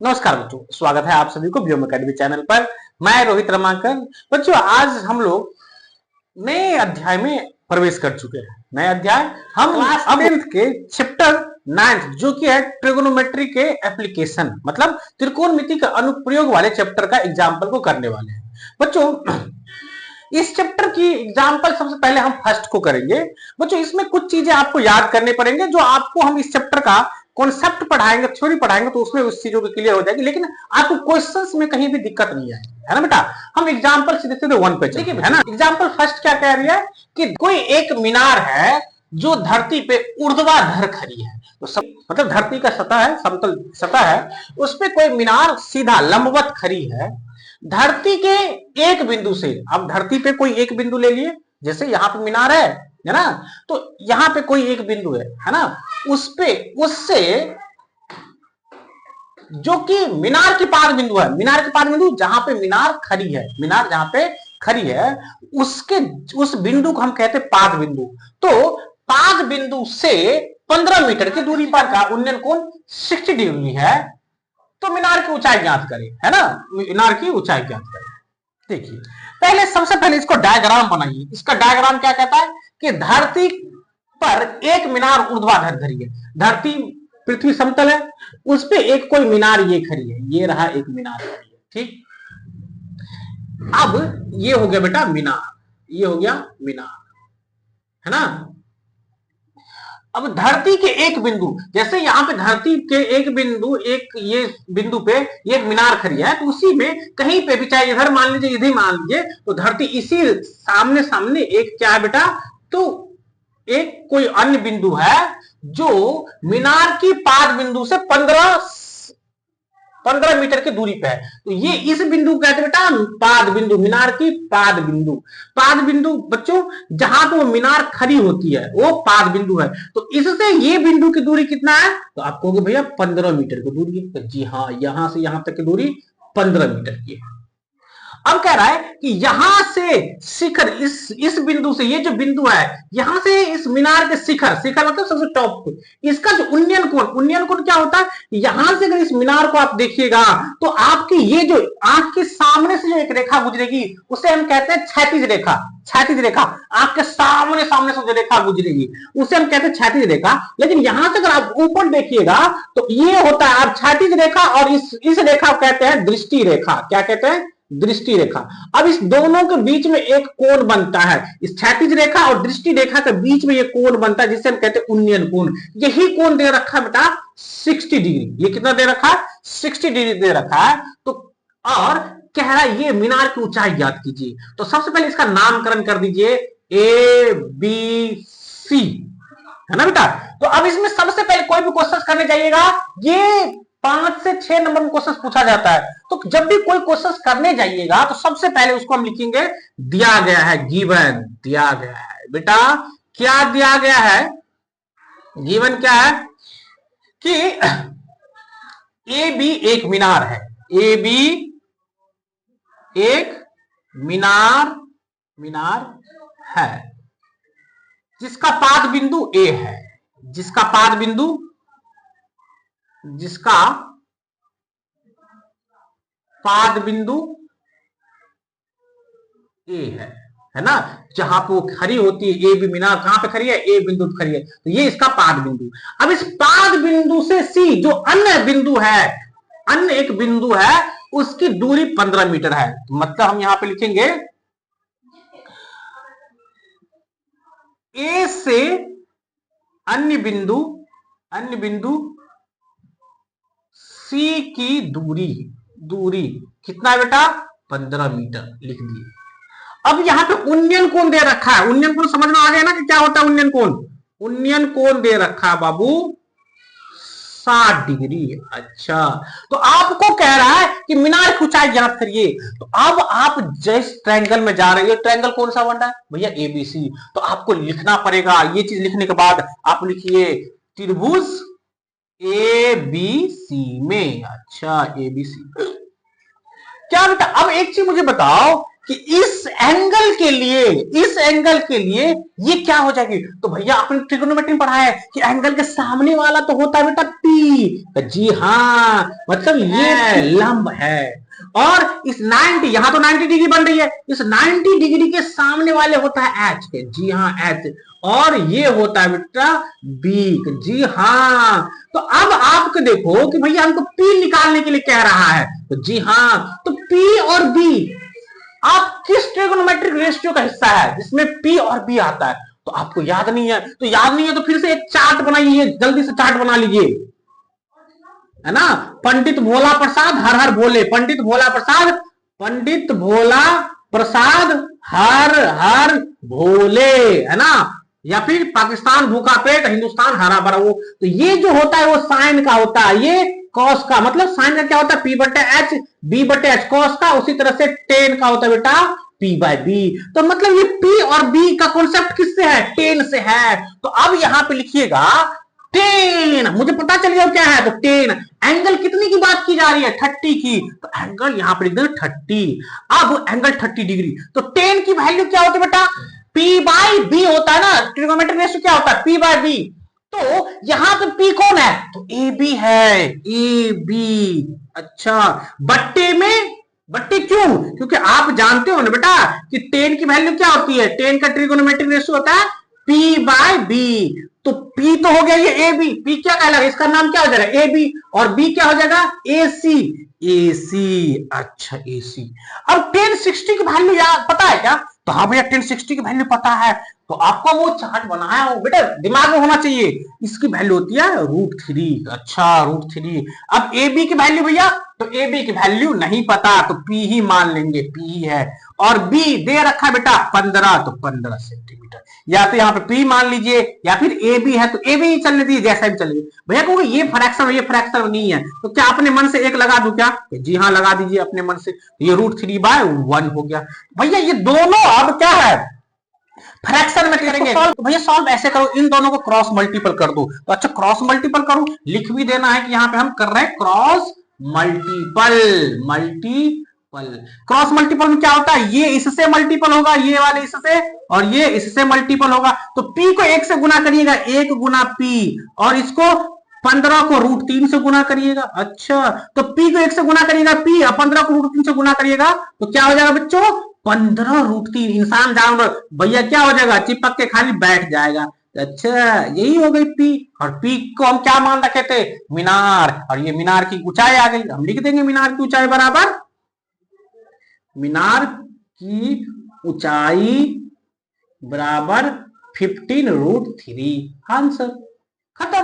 नमस्कार बच्चों, स्वागत है आप सभी को व्योम अकेडमी चैनल पर। मैं रोहित रमाकर। बच्चों, आज हम लोग नए अध्याय में प्रवेश कर चुके हैं। नए अध्याय हम क्लास 10th के चैप्टर 9 जो कि है ट्रिगोनोमेट्री के एप्लीकेशन, मतलब त्रिकोणमिति के अनुप्रयोग वाले चैप्टर का एग्जाम्पल को करने वाले हैं। बच्चों, इस चैप्टर की एग्जाम्पल सबसे पहले हम फर्स्ट को करेंगे। बच्चों, इसमें कुछ चीजें आपको याद करने पड़ेंगे जो आपको हम इस चैप्टर का कॉन्सेप्ट पढ़ाएंगे, थ्योरी पढ़ाएंगे तो उसमें उस चीजों की क्लियर हो जाएगी, लेकिन आपको क्वेश्चंस में कहीं भी दिक्कत नहीं आएगी, है ना बेटा। हम एग्जांपल सीधे सीधे 1 पे चलेंगे, है ना। एग्जांपल फर्स्ट क्या कह रही है कि कोई एक मीनार है जो धरती पे ऊर्ध्वाधर खड़ी है। तो मतलब धरती का सतह है, समतल सतह है, उस पे कोई मीनार सीधा लंबवत खड़ी है। धरती के एक बिंदु से, अब धरती पे कोई एक बिंदु ले लिए, जैसे यहाँ पे मीनार है ना, तो यहाँ पे कोई एक बिंदु है ना, उस पे उससे जो कि मीनार की पाद बिंदु है, मीनार की पाद बिंदु जहां पे मीनार खड़ी है, मीनार जहां पे खड़ी है उसके उस बिंदु को हम कहते हैं पाद बिंदु। तो पाद बिंदु से 15 मीटर की दूरी पर का उन्नयन कोण 60 डिग्री है। तो मीनार की ऊंचाई ज्ञात करें, है ना, मीनार की ऊंचाई ज्ञात करें। देखिए, पहले सबसे पहले इसको डायग्राम बनाइए। इसका डायग्राम क्या कहता है कि धरती पर एक मीनार ऊर्ध्वाधर खड़ी है, धरती पृथ्वी समतल है, उस पे एक कोई मीनार ये खड़ी है, ये रहा एक मीनार खड़ी है, ठीक। अब ये हो गया बेटा मीनार, ये हो गया मीनार, है ना। अब धरती के एक बिंदु, जैसे यहाँ पे धरती के एक बिंदु, एक ये बिंदु पे ये मीनार खड़ी है, तो उसी में कहीं पे भी, चाहे इधर मान लीजिए इधर मान लीजिए, तो धरती इसी सामने सामने एक क्या है बेटा, तो एक कोई अन्य बिंदु है जो मीनार की पाद बिंदु से 15 मीटर की दूरी पे है। तो ये इस बिंदु को कहते हैं बेटा पाद बिंदु, मीनार की पाद बिंदु। पाद बिंदु बच्चों जहां तो मीनार खड़ी होती है वो पाद बिंदु है। तो इससे ये बिंदु की दूरी कितना है, तो आप कहोगे भैया 15 मीटर की दूरी है। तो जी हाँ, यहां से यहां तक की दूरी 15 मीटर की है। अब कह रहा है कि यहां से शिखर, इस बिंदु से, ये जो बिंदु है यहां से इस मीनार के शिखर, शिखर मतलब सबसे टॉप पे, इसका जो उन्नयन कोण, उन्नयन कोण क्या होता है, यहां से अगर इस मीनार को आप देखिएगा तो आपकी ये जो आंख के सामने से जो एक रेखा गुजरेगी उसे हम कहते हैं क्षैतिज रेखा। क्षैतिज रेखा, आंख के सामने सामने से जो रेखा गुजरेगी उसे हम कहते हैं क्षैतिज रेखा। लेकिन यहां से अगर आप ऊपर देखिएगा तो ये होता है आप क्षैतिज रेखा, और इस रेखा को कहते हैं दृष्टि रेखा। क्या कहते हैं, दृष्टि रेखा। अब इस दोनों के बीच में एक कोण बनता है, इस क्षैतिज रेखा और दृष्टि रेखा के बीच में ये कोण बनता है जिसे हम कहते हैं उन्नयन कोण। यही कोण दे रखा है बेटा 60 डिग्री। ये कितना दे रखा है, 60 डिग्री दे रखा है। तो और कह रहा है ये मीनार की ऊंचाई ज्ञात कीजिए। तो सबसे पहले इसका नामकरण कर दीजिए ए बी सी, है ना बेटा। तो अब इसमें सबसे पहले कोई भी क्वेश्चन करने जाइएगा, ये 5 से 6 नंबर में क्वेश्चन पूछा जाता है। तो जब भी कोई क्वेश्चन करने जाइएगा तो सबसे पहले उसको हम लिखेंगे दिया गया है, गिवन, दिया गया है। बेटा क्या दिया गया है, गिवन क्या है कि ए बी एक मीनार है, ए बी एक मीनार है जिसका पाद बिंदु ए है, जिसका पाद बिंदु, जिसका पाद बिंदु ए है ना, जहां पे वो खड़ी होती है। ए बी मीनार कहां पे खड़ी है, ए बिंदु पे खड़ी है, तो ये इसका पाद बिंदु। अब इस पाद बिंदु से सी जो अन्य बिंदु है, अन्य एक बिंदु है, उसकी दूरी 15 मीटर है। तो मतलब हम यहां पे लिखेंगे ए से अन्य बिंदु सी की दूरी कितना है बेटा, 15 मीटर लिख दिए। अब यहां पे उन्नयन कोण दे रखा है, उन्नयन कोण समझ में आ गया ना कि क्या होता है उन्नयन कोण। उन्नयन कोण दे रखा है बाबू 60 डिग्री। अच्छा, तो आपको कह रहा है कि मीनार की ऊंचाई ज्ञात करिए। तो अब आप जिस ट्रायंगल में जा रहे हो, ट्रायंगल कौन सा बन रहा है भैया, एबीसी। तो आपको लिखना पड़ेगा, ये चीज लिखने के बाद आप लिखिए त्रिभुज ए बी सी में। अच्छा, ए बी सी क्या बेटा। अब एक चीज मुझे बताओ कि इस एंगल के लिए ये क्या हो जाएगी। तो भैया आपने ट्रिग्नोमेट्री में पढ़ा है कि एंगल के सामने वाला तो होता है बेटा पी। जी हाँ, मतलब ये लंब है। और इस 90, यहां तो 90 डिग्री बन रही है, इस 90 डिग्री के सामने वाले होता है एच। जी हाँ एच, और ये होता है बेटा बी। जी हाँ, तो अब आपको देखो कि भैया हमको पी निकालने के लिए कह रहा है। तो जी हाँ, तो पी और बी आप किस ट्रिगोनोमेट्रिक रेशियो का हिस्सा है जिसमें पी और बी आता है। तो आपको याद नहीं है, तो फिर से एक चार्ट बनाइए, जल्दी से चार्ट बना लीजिए, है ना। पंडित भोला प्रसाद हर हर भोले, पंडित भोला प्रसाद, पंडित भोला प्रसाद हर हर भोले, है ना। या फिर पाकिस्तान भूखा पेट हिंदुस्तान हरा भरा। वो तो ये जो होता है वो साइन का होता है, ये कॉस का, मतलब साइन का क्या होता है, पी बटे एच, बी बटे एच कॉस का। उसी तरह से टेन का होता है बेटा पी बाय बी। तो मतलब ये पी और बी का कॉन्सेप्ट किससे है, टेन से है। तो अब यहां पे लिखिएगा टेन, मुझे पता चल गया क्या है। तो टेन, एंगल कितनी की बात की जा रही है, 30 की। तो एंगल यहां पर लिख देंगे 30। अब एंगल 30 डिग्री, तो टेन की वैल्यू क्या होती है बेटा, पी बाई बी होता है ना। ट्रिगोनोमेट्रिक रेशियो क्या होता है, पी बाई बी। तो यहां पे पी कौन है, तो ए बी है, ए बी। अच्छा, बट्टे में, बट्टे क्यों, क्योंकि आप जानते हो ना बेटा कि टेन की वैल्यू क्या होती है, टेन का ट्रिगोनोमेट्रिक रेशियो होता है पी बाय बी। तो पी तो हो गया ये ए बी, पी क्या कहलाएगा, इसका नाम क्या हो जाएगा ए बी, और बी क्या हो जाएगा ए सी, ए सी। अच्छा ए सी। अब 1060 की वैल्यू यार पता है क्या, तो हाँ भैया 1060 की वैल्यू पता है। तो आपको वो चार्ट बनाया हो बेटा, दिमाग में होना चाहिए। इसकी वैल्यू होती है √3। अच्छा √3। अब ए बी की वैल्यू भैया, तो ए बी की वैल्यू नहीं पता, तो पी ही मान लेंगे, पी ही है। और बी दे रखा है बेटा 15, तो 15 सेंटीमीटर। या तो यहाँ पे पी मान लीजिए, या फिर ए बी है तो ए बी ही चलने दीजिए, जैसा भी चलेगी। भैया कहोगे ये फ्रैक्शन, ये फ्रैक्शन नहीं है, तो क्या अपने मन से एक लगा दूं क्या, जी हाँ लगा दीजिए अपने मन से। ये √3/1 हो गया। भैया ये दोनों अब क्या है, फ्रैक्शन में करेंगे तो भैया सॉल्व ऐसे करो, इन दोनों को क्रॉस मल्टीपल कर दो। तो अच्छा क्रॉस मल्टीपल करो, लिख भी देना है कि यहाँ पे हम कर रहे हैं क्रॉस मल्टीपल। क्रॉस मल्टीपल में क्या होता है, ये इससे मल्टीपल होगा, ये वाले इससे, और ये इससे मल्टीपल होगा। तो p को 1 से गुना करिएगा, 1 गुना p, और इसको 15 को √3 से गुना करिएगा। अच्छा, तो p को 1 से गुना करिएगा p, और 15 को √3 से गुना करिएगा, तो क्या हो जाएगा बच्चों 15√3। इंसान जानवर भैया क्या हो जाएगा, चिपक के खाली बैठ जाएगा। अच्छा यही हो गई पी, और पी को हम क्या मान रखे थे, मीनार, और ये मीनार की ऊंचाई आ गई। हम लिख देंगे मीनार की ऊंचाई बराबर, मीनार की ऊंचाई बराबर 15√3। आंसर खत्म।